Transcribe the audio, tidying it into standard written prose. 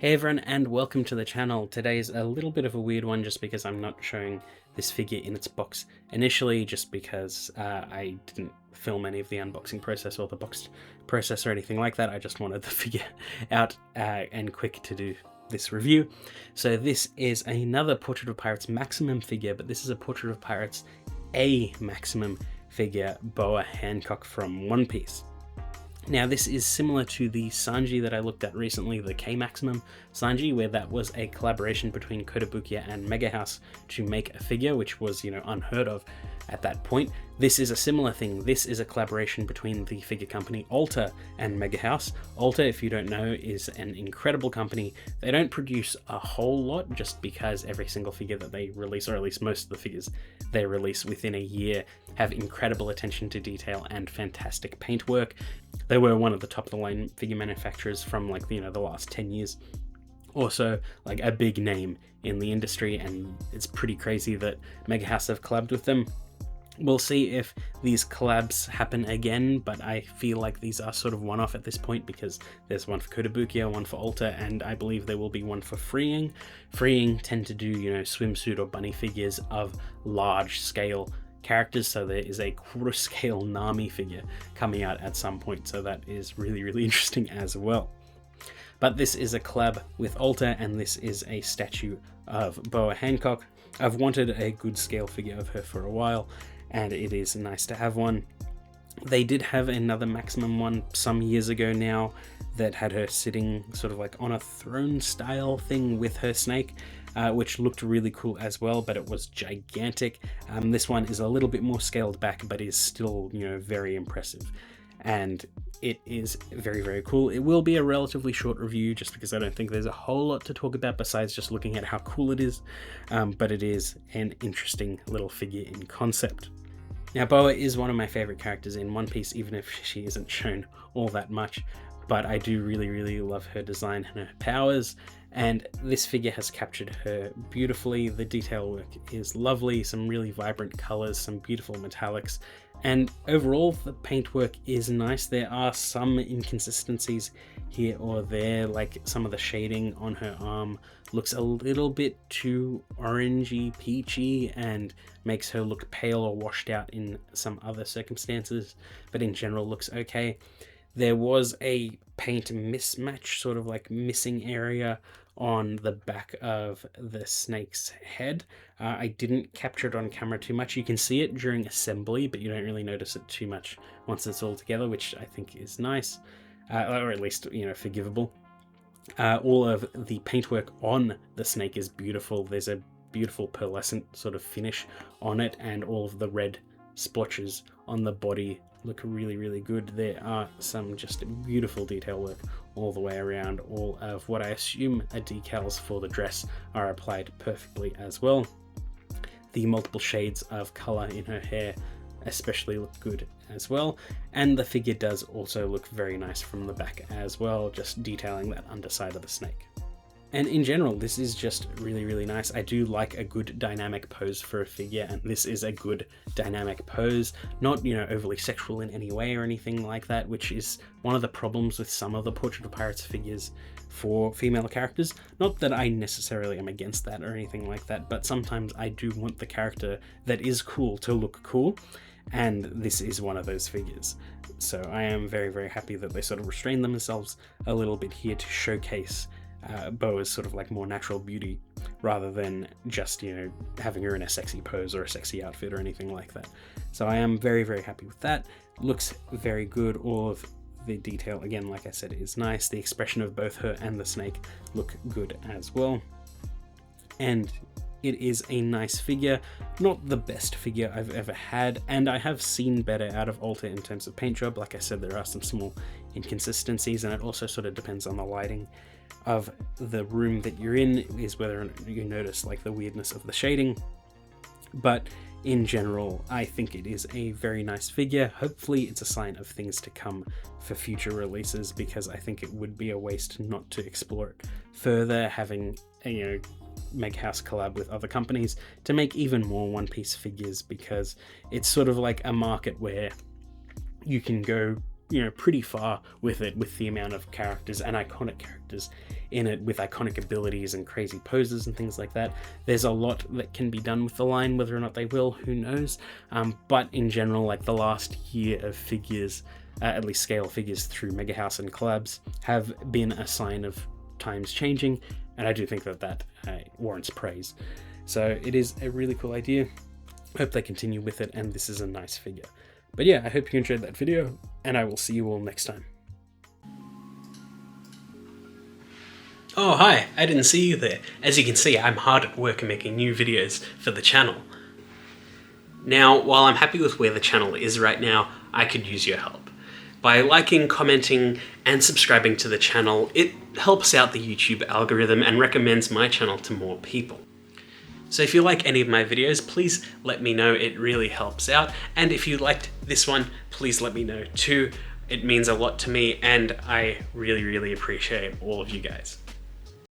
Hey everyone, and welcome to the channel. Today's a little bit of a weird one just because I'm not showing this figure in its box initially, just because I didn't film any of the unboxing process or the boxed process or anything like that. I just wanted the figure out and quick to do this review. So this is another Portrait of Pirates Maximum figure, but this is a Portrait of Pirates A Maximum figure, Boa Hancock from One Piece. Now this is similar to the Sanji that I looked at recently, the K-Maximum Sanji, where that was a collaboration between Kotobukiya and Megahouse to make a figure, which was, unheard of at that point. This is a similar thing. This is a collaboration between the figure company Alta and Megahouse. Alta, if you don't know, is an incredible company. They don't produce a whole lot just because every single figure that they release, or at least most of the figures they release within a year, have incredible attention to detail and fantastic paintwork. They were one of the top of the line figure manufacturers from the last 10 years. Also, like a big name in the industry, and it's pretty crazy that Megahouse have collabed with them. We'll see if these collabs happen again, but I feel like these are sort of one-off at this point because there's one for Kotobukiya, one for Alta, and I believe there will be one for Freeing. Freeing tend to do, swimsuit or bunny figures of large scale characters, so there is a quarter scale Nami figure coming out at some point, so that is really, really interesting as well. But this is a collab with Alta, and this is a statue of Boa Hancock. I've wanted a good scale figure of her for a while, and it is nice to have one. They did have another Maximum one some years ago now that had her sitting sort of like on a throne style thing with her snake, which looked really cool as well, but it was gigantic. This one is a little bit more scaled back, but is still, very impressive. And it is very, very cool. It will be a relatively short review just because I don't think there's a whole lot to talk about besides just looking at how cool it is, but it is an interesting little figure in concept. Now, Boa is one of my favorite characters in One Piece, even if she isn't shown all that much, but I do really, really love her design and her powers, and this figure has captured her beautifully. The detail work is lovely, some really vibrant colors, some beautiful metallics, and overall the paintwork is nice. There are some inconsistencies here or there, like some of the shading on her arm looks a little bit too orangey peachy and makes her look pale or washed out in some other circumstances, but in general looks okay. There was a paint mismatch, sort of like missing area on the back of the snake's head. I didn't capture it on camera too much. You can see it during assembly, but you don't really notice it too much once it's all together, which I think is nice, or at least, forgivable. All of the paintwork on the snake is beautiful. There's a beautiful pearlescent sort of finish on it, and all of the red splotches on the body look really, really good. There are some just beautiful detail work all the way around. All of what I assume are decals for the dress are applied perfectly as well. The multiple shades of color in her hair especially look good as well, and the figure does also look very nice from the back as well, just detailing that underside of the snake. And in general, this is just really, really nice. I do like a good dynamic pose for a figure, and this is a good dynamic pose. Not, overly sexual in any way or anything like that, which is one of the problems with some of the Portrait of Pirates figures for female characters. Not that I necessarily am against that or anything like that, but sometimes I do want the character that is cool to look cool, and this is one of those figures. So I am very, very happy that they sort of restrain themselves a little bit here to showcase Boa's sort of like more natural beauty, rather than just, having her in a sexy pose or a sexy outfit or anything like that. So I am very, very happy with that. Looks very good. All of the detail, again, like I said, is nice. The expression of both her and the snake look good as well. And it is a nice figure, not the best figure I've ever had, and I have seen better out of Alta in terms of paint job. Like I said, there are some small inconsistencies, and it also sort of depends on the lighting of the room that you're in, is whether or not you notice like the weirdness of the shading. But in general, I think it is a very nice figure. Hopefully it's a sign of things to come for future releases, because I think it would be a waste not to explore it further, having a Megahouse collab with other companies to make even more One Piece figures, because it's sort of like a market where you can go pretty far with it, with the amount of characters and iconic characters in it, with iconic abilities and crazy poses and things like that. There's a lot that can be done with the line. Whether or not they will, who knows. But in general, like, the last year of figures, at least scale figures through Megahouse and collabs, have been a sign of times changing, and I do think that warrants praise. So it is a really cool idea. Hope they continue with it, and this is a nice figure. But yeah, I hope you enjoyed that video, and I will see you all next time. Oh hi, I didn't see you there. As you can see, I'm hard at work making new videos for the channel. Now, while I'm happy with where the channel is right now, I could use your help. By liking, commenting, and subscribing to the channel, it helps out the YouTube algorithm and recommends my channel to more people. So if you like any of my videos, please let me know, it really helps out. And if you liked this one, please let me know too. It means a lot to me, and I really, really appreciate all of you guys.